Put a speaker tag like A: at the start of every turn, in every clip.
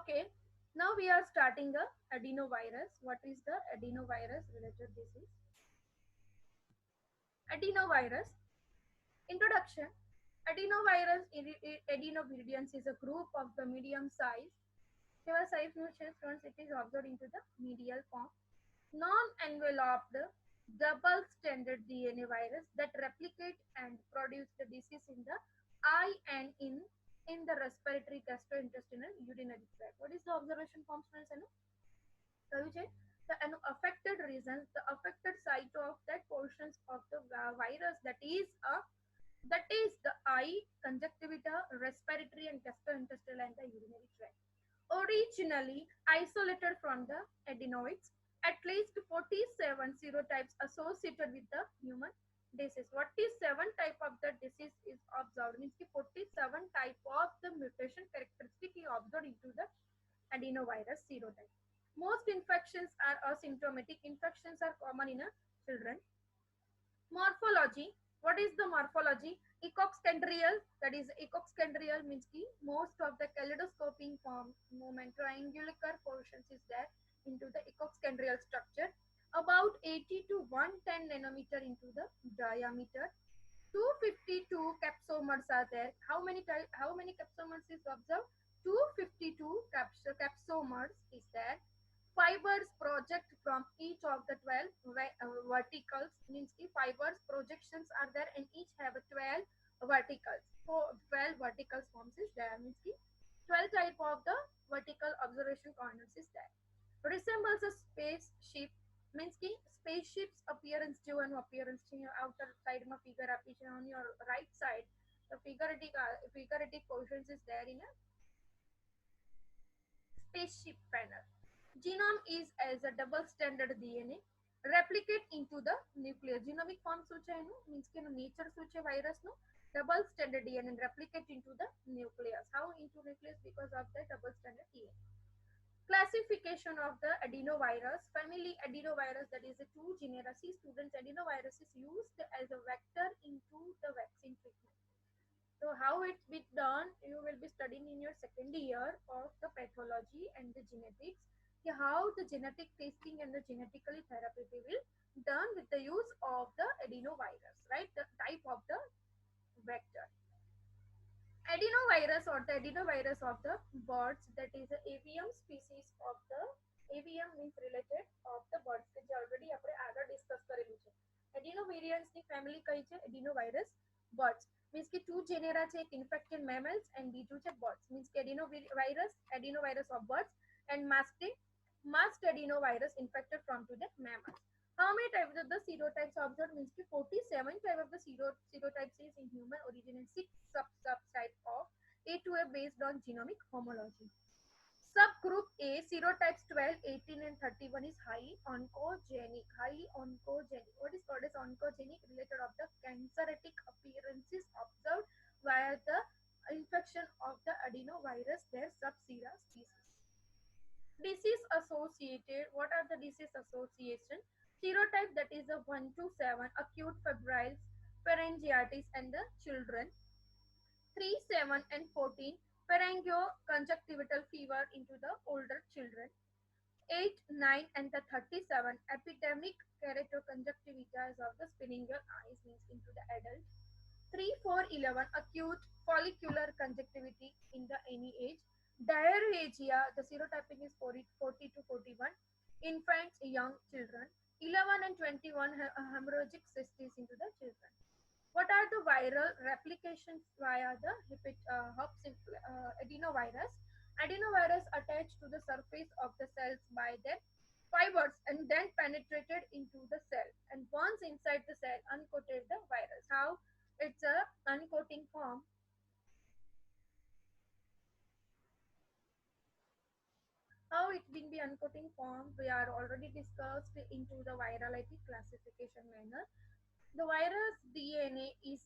A: Okay, now we are starting the adenovirus. What is the adenovirus related disease? Adenovirus. Introduction. Adenovirus adenovirus is a group of the medium size. Here size friends, it is observed into the medial form. Non-enveloped double-stranded DNA virus that replicate and produce the disease in the eye and in the respiratory, gastrointestinal, urinary tract. What is the observation forms, friends? The affected regions, the affected site of that portions of the virus that is the eye, conjunctiva, respiratory and gastrointestinal and the urinary tract. Originally isolated from the adenoids, at least 47 serotypes associated with the human disease. What is 7 type of the disease is observed? Means 47 type of the mutation characteristic is observed into the adenovirus serotype. Most infections are asymptomatic. Infections are common in children. Morphology. What is the morphology? Ecoxchondrial. That is ecoxchondrial means ki most of the kaleidoscoping form movement triangular portions is there into the ecoxchondrial structure. About 80 to 110 nanometer into the diameter. 252 capsomers are there. How many capsomers is observed? 252 capsomers is there. Fibers project from each of the 12 verticals, means the fibers projections are there and each have a 12 verticals. So 12 verticals forms is there, means the 12 type of the vertical observation corners is there. Resembles a spaceship, means the spaceship's appearance given appearance to your outer side of figure appearance on your right side. The figurative portions is there in a spaceship panel. Genome is as a double-stranded DNA replicate into the nucleus. Genomic form means nature virus no double-stranded DNA replicate into the nucleus. How into nucleus? Because of the double-stranded DNA. Classification of the adenovirus. Family adenovirus, that is the two genera. See, students, adenovirus is used as a vector into the vaccine treatment. So how it's been done, you will be studying in your second year of the pathology and the genetics. How the genetic testing and the genetically therapy will done with the use of the adenovirus, right? The type of the vector. Adenovirus or the adenovirus of the birds, that is the avium species of the avium means related of the birds કે જે already આપણે આગળ discuss કરેલું છે. Adenovirians ની family કઈ છે? Adenovirus birds. Means કે two genera છે, એક infected mammals and બીજું છે birds. Means કે adenovirus of birds and masked adenovirus infected from to the mammals. How many types of the serotypes observed? Means ki 47 type of the serotypes is in human origin and 6 subtype of A to A based on genomic homology. Subgroup A, serotypes 12, 18 and 31 is highly oncogenic. What is called as oncogenic? Related of the canceratic appearances observed via the infection of the adenovirus, their subsera species. Disease associated. What are the disease association? Serotype, that is a 1 to 7, acute febrile pharyngitis and the children. 3, 7 and 14, pharyngoconjunctival fever into the older children. 8, 9 and the 37, epidemic keratoconjunctivitis of the spinningal eyes means into the adult. 3, 4, 11, acute follicular conjunctivitis in the any age. Diarrhea, the serotyping is 40 to 41, infants, young children. 11 and 21, hemorrhagic cystis into the children. What are the viral replications via the adenovirus? Adenovirus attached to the surface of the cells by their fibers and then penetrated into the cell, and once inside the cell uncoated the virus. How it's a uncoating form? How it will be uncoating form? We are already discussed into the virality classification manner. The viral-lytic DNA is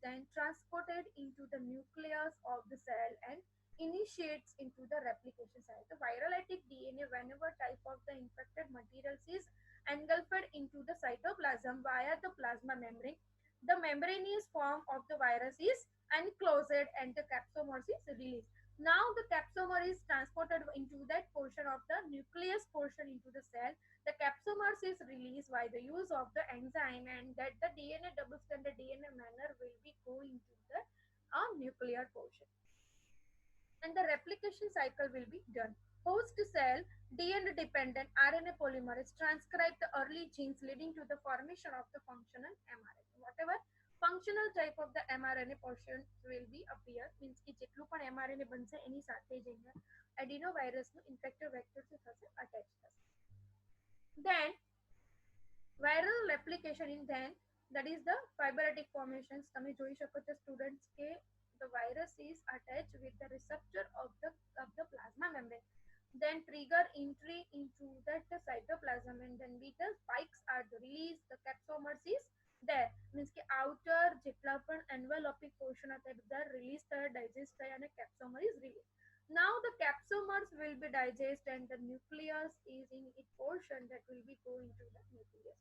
A: then transported into the nucleus of the cell and initiates into the replication site. The viral-lytic DNA, whenever type of the infected materials is engulfed into the cytoplasm via the plasma membrane, the membranous form of the virus is enclosed and the capsomers is released. Now the capsomer is transported into that portion of the nucleus portion into the cell. The capsomers is released by the use of the enzyme, and that the DNA double stranded DNA manner will be going to the nuclear portion, and the replication cycle will be done. Host cell DNA dependent RNA polymerase transcribe the early genes leading to the formation of the functional mRNA. Whatever functional type of the mRNA portion will be appear, means કે જેટલું પણ mRNA બનશે એની સાથે જ અહીંયા એડિનોવાયરસનું infective vector શું થશે attach થશે. Then viral replication in then, that is the fibrotic formations. તમે જોઈ શકો છો સ્ટુડન્ટ્સ કે the virus is attached with the receptor of the plasma membrane, then trigger entry into that the cytoplasm, and then with the spikes are released, the capsomers is there, means કે outer જેટલા પણ enveloping portion હતા બધા release થયા digest થયા અને capsomer is released. Now the capsomers will be digested and the nucleus is in its portion that will be going to the nucleus.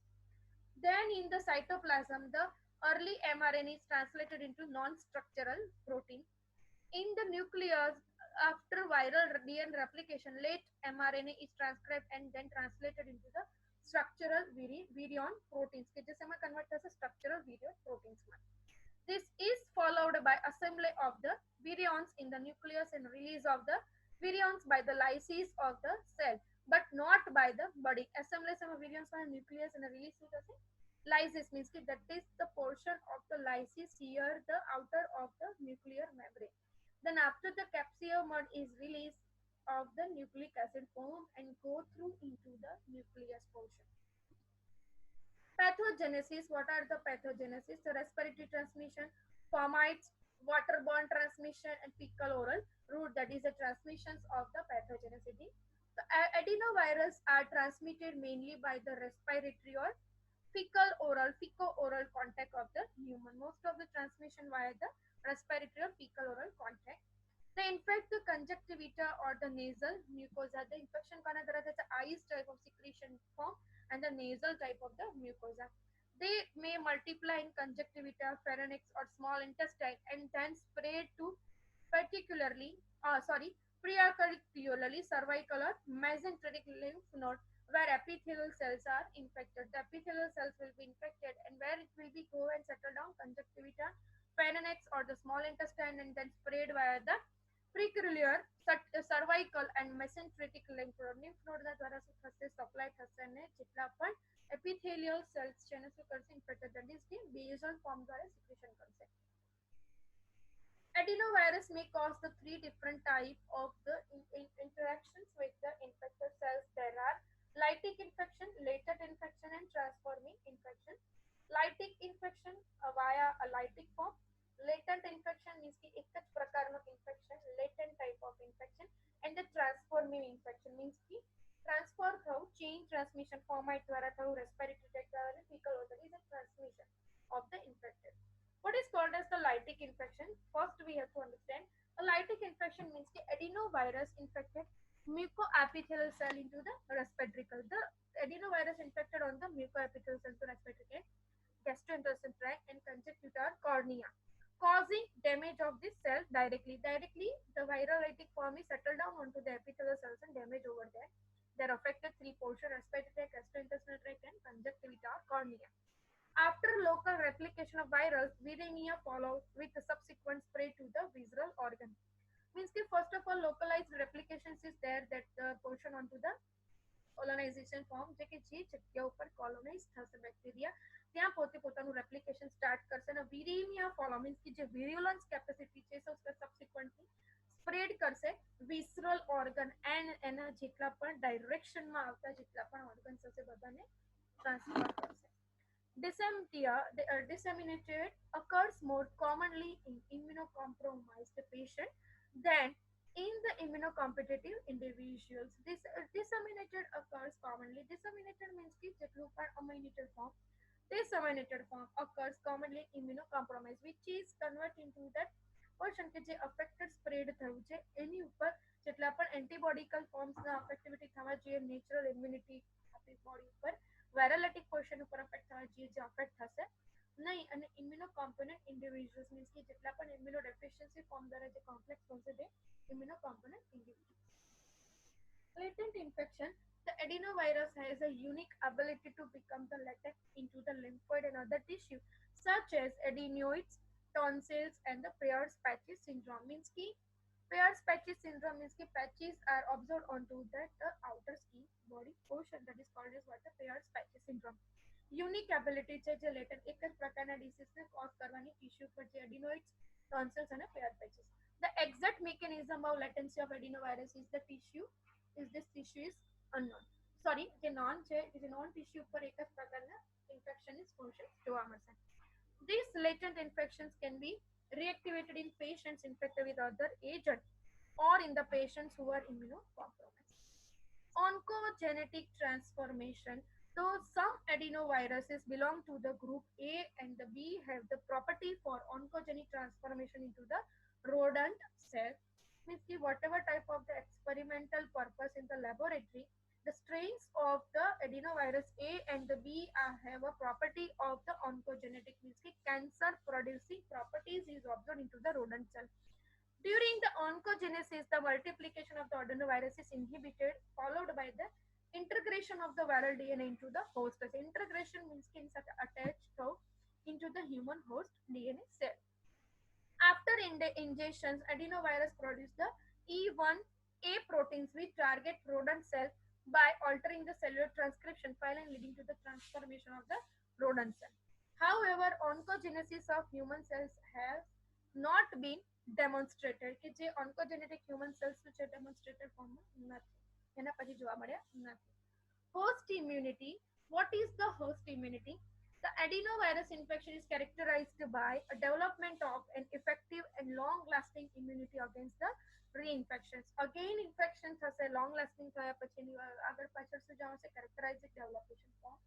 A: Then in the cytoplasm, the early mRNA is translated into non-structural protein. In the nucleus, after viral DNA replication, late mRNA is transcribed and then translated into the structural virion proteins. કે જે શેમાં convert થશે structural virion proteins માં. This is followed by assembly of the virions in the nucleus and release of the virions by the lysis of the cell, but not by the budding. Assembly of virions by nucleus and release શું થશે? Lysis means that is the portion of the lysis here, the outer of the nuclear membrane. Then after the capsomer is released of the nucleic acid form and go through into the nucleus portion. Pathogenesis. What are the pathogenesis? So respiratory transmission, fomites, waterborne transmission, and fecal oral route, that is the transmissions of the pathogenicity. The adenovirus are transmitted mainly by the respiratory or fecal-oral contact of the human. Most of the transmission via the respiratory or fecal-oral contact. They infect the conjunctiva or the nasal mucosa. The infection kana द्वारा त्याचा eyes type of secretion form and the nasal type of the mucosa. They may multiply in conjunctiva, pharynx or small intestine and then spread to preauricularly cervical or mesenteric lymph node where epithelial cells are infected. The epithelial cells will be infected and where it will be go and settle down conjunctiva, pharynx or the small intestine and then spread via the preauricular, cervical and mesenteric lymph node ના દ્વારા શું થશે supply થશે અને જેટલા પણ epithelial cells છે એને શું કરશે infected, that is the basal form દ્વારા secretion કરશે. Adenovirus may cause the three different types of the interactions with the infected cells. There are lytic infection, latent infection, and transforming infection. Lytic infection via a lytic form. Latent infection means કે એક જ પ્રકારનો infection, latent type of infection, and the transforming infection means કે transfer through chain transmission format દ્વારા થયું respiratory tract દ્વારા fecal oral, is a transmission of the infected. What is called as the lytic infection? First, we have to understand a lytic infection means the adenovirus infected mucoepithelial cell into the respiratory tract. The adenovirus infected on the mucoepithelial cell to respiratory tract, gastrointestinal tract, and conjunctiva or cornea, causing damage of this cell directly. Directly, the viral lytic form is settled down onto the epithelial cells and damage over there. They are affected three portions: respiratory tract, gastrointestinal tract, and conjunctiva or cornea. After local replication of virus, viremia follows with the subsequent spread to the visceral organ. Means that first of all, localized replications is there, that portion onto the colonization form, જે કે જે જગ્યા ઉપર colonize થશે bacteria ત્યાં પોતે પોતાનું replication start કરશે અને viremia follow means કે જે virulence capacity છે subsequently spread કરશે visceral organ and એના જેટલા પણ direction માં આવતા જેટલા પણ organs હશે બધાને transfer કરશે. Disseminated occurs more commonly in immunocompromised patient than in the immunocompetitive individuals. This disseminated occurs commonly. Disseminated means ki જેટલું પણ amminated form. Disseminated form occurs commonly in immunocompromised, which is convert into that portion કે જે affected spread થયું છે એની ઉપર જેટલા પણ antibodical forms ના affectivity થવા જોઈએ, natural immunity આપણી body ઉપર viral portion ઉપર affect થવા જોઈએ જે affect થશે नहीं અને ઇમ્યુનોકોમ્પોનન્ટ ઇન્ડિવિડ્યુઅલ્સ મીન્સ કે જેટલા પણ ઇમ્યુનોડેફિશિયન્સી ફોર્મ દ્વારા જે કોમ્પ્લેક્સ બનશે તે ઇમ્યુનોકોમ્પોનન્ટ individuals. Latent infection. The adenovirus has a unique ability to become the latent into the lymphoid and other tissue, such as adenoids, tonsils, and the Peyer's patches syndrome. Means ki Peyer's patches syndrome means ki patches are observed onto that the outer skin body portion that is called as what the Peyer's patches syndrome. Unique ability છે જે latent એક જ પ્રકારના ડિસીઝને cause કરવાની tissue પર જે એડિનોઇડ્સ ટોન્સિલ્સ અને payer patches. The exact mechanism of latency of adenovirus is the tissue is this tissue is unknown. Sorry, જે નોન છે જે નોન ટિશ્યુ પર એક જ પ્રકારના ઇન્ફેક્શન ઇઝ ફંક્શન જોવા મળશે. These latent infections can be reactivated in patients infected with other agent or in the patients who are immunocompromised. Oncogenetic transformation. So some adenoviruses belong to the group A and the B have the property for oncogenic transformation into the rodent cell. Means ki whatever type of the experimental purpose in the laboratory, the strains of the adenovirus A and the B have a property of the oncogenetic means ki cancer producing properties is observed into the rodent cell. During the oncogenesis, the multiplication of the adenovirus is inhibited, followed by the integration of the viral DNA into the host. So integration means attached into the human host DNA cell. After ingestions, adenovirus produce the E1A proteins which target rodent cells by altering the cellular transcription file and leading to the transformation of the rodent cell. However, oncogenesis of human cells has not been demonstrated કે જે oncogenetic human cells છે demonstrated ફોર્મમાં નથી એના પછી જોવા મળ્યા નથી. Host immunity. What is the host immunity? The adenovirus infection is characterized by a development of an effective and long-lasting immunity against the reinfections. Again, infections has a long-lasting થયા પછી આગળ પાછળ શું જાવ છે characterized development form.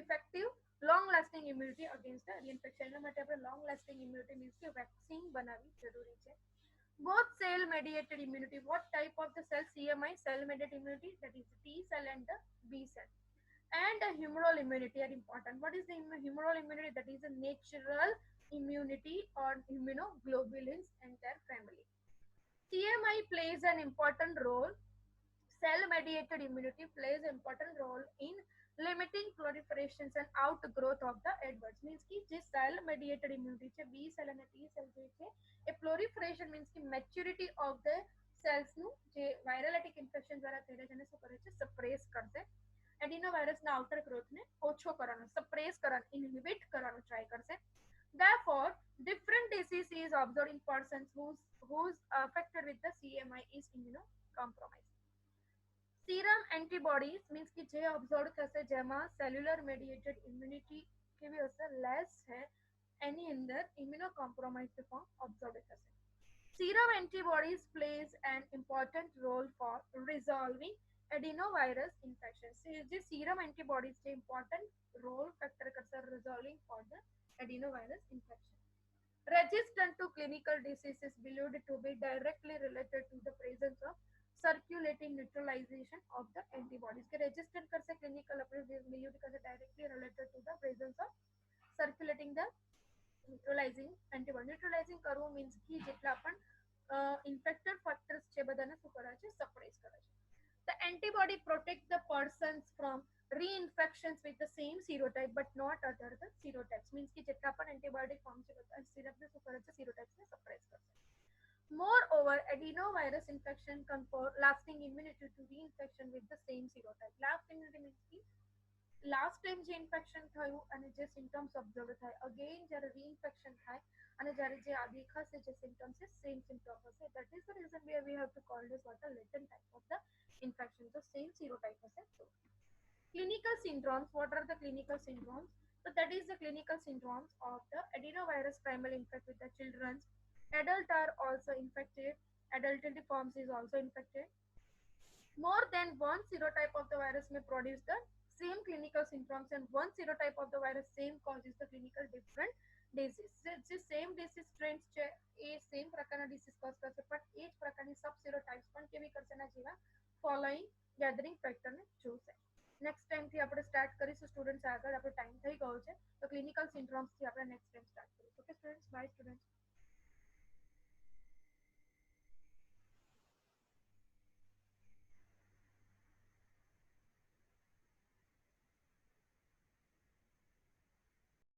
A: Effective long-lasting immunity against the reinfection. એના માટે આપણે long-lasting immunity means કે વેક્સિન બનાવવી જરૂરી છે. Both cell-mediated immunity. What type of the cell? CMI, cell-mediated immunity, that is T cell and the B cell. And the humoral immunity are important. What is the humoral immunity? That is a natural immunity or immunoglobulins and their family. CMI plays an important role. Cell-mediated immunity plays an important role in limiting proliferations and outgrowth of the adverts. Means ki જે cell mediated immunity છે B cell અને T cell જે છે એ proliferation means ki maturity of the cells નું જે virulentic infection દ્વારા થઈ રહ્યું છે એને શું કરે છે suppress કરશે. એડિનોવાયરસના આઉટર ગ્રોથને ઓછો કરવાનો સપ્રેસ કરવાનો ઇનહિબિટ કરવાનો ટ્રાય કરશે. Therefore, different disease is observed in persons who's affected with the CMI is immunocompromised. Serum antibodies means कि જે observed થશે જેમાં cellular mediated immunity કેવી હશે less છે એની અંદર immunocompromised form observed થશે. Serum antibodies plays an important role for resolving adenovirus infections. જે serum antibodies છે important role factor કરશે resolving for the adenovirus infection. Resistant to clinical disease is believed to be directly related to the presence of circulating neutralization of the antibodies. કે resistant કરશે clinical believed કરશે directly related to the presence of circulating the neutralizing antibody. Neutralizing કરવું means કે જેટલા પણ infected factors છે બધાને શું કરે છે suppress કરે છે. The antibody protect the persons from reinfections with the same serotype but not other the serotypes. Means કે જેટલા પણ antibiotic form છે બધા સિરપને શું કરે છે serotypes ને suppress કરશે. Moreover, adenovirus infection confer lasting immunity to reinfection with the same serotype. Last immunity means ki last time જે ઇન્ફેક્શન થયું અને જે સિમ્ટમ્સ ઓબ્ઝર્વ થાય અગેન જ્યારે રીઇન્ફેક્શન થાય અને જ્યારે જે આ દેખાશે જે સિમ્ટમ્સ છે સેમ સિમ્ટમ હશે that is the reason where we have to call this what a latent type of the infection. So same serotype હશે. So clinical syndromes. What are the clinical syndromes? So that is the clinical syndromes of the adenovirus primarily infect with the children. Adults are also infected. Adulterative forms is also infected. More than one serotype of the virus may produce the same clinical symptoms and one serotype of the virus same causes the clinical different disease. The same disease strains